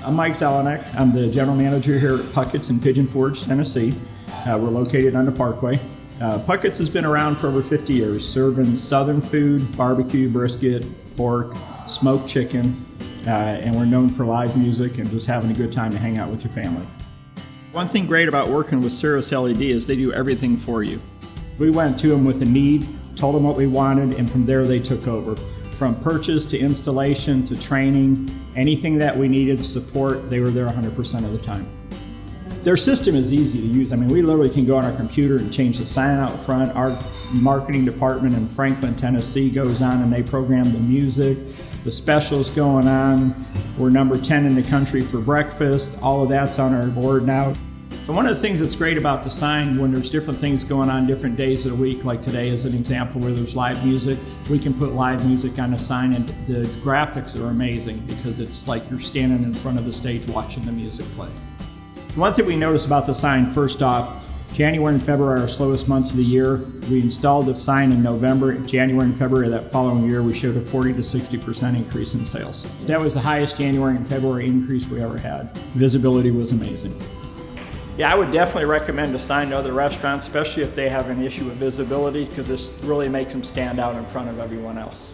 I'm Mike Zelenek. I'm the general manager here at Puckett's in Pigeon Forge, Tennessee. We're located on the Parkway. Puckett's has been around for over 50 years, serving southern food, barbecue, brisket, pork, smoked chicken, and we're known for live music and just having a good time to hang out with your family. One thing great about working with Cirrus LED is they do everything for you. We went to them with a need, told them what we wanted, and from there they took over. From purchase to installation to training, anything that we needed support, they were there 100% of the time. Their system is easy to use. I mean, we literally can go on our computer and change the sign out front. Our marketing department in Franklin, Tennessee goes on and they program the music, the specials going on. We're number 10 in the country for breakfast. All of that's on our board now. So one of the things that's great about the sign, when there's different things going on different days of the week, like today is an example where there's live music, we can put live music on the sign, and the graphics are amazing because it's like you're standing in front of the stage watching the music play. One thing we noticed about the sign, first off, January and February are our slowest months of the year. We installed the sign in November. January and February of that following year, we showed a 40 to 60% increase in sales. So that was the highest January and February increase we ever had. Visibility was amazing. Yeah, I would definitely recommend a sign to other restaurants, especially if they have an issue with visibility, because this really makes them stand out in front of everyone else.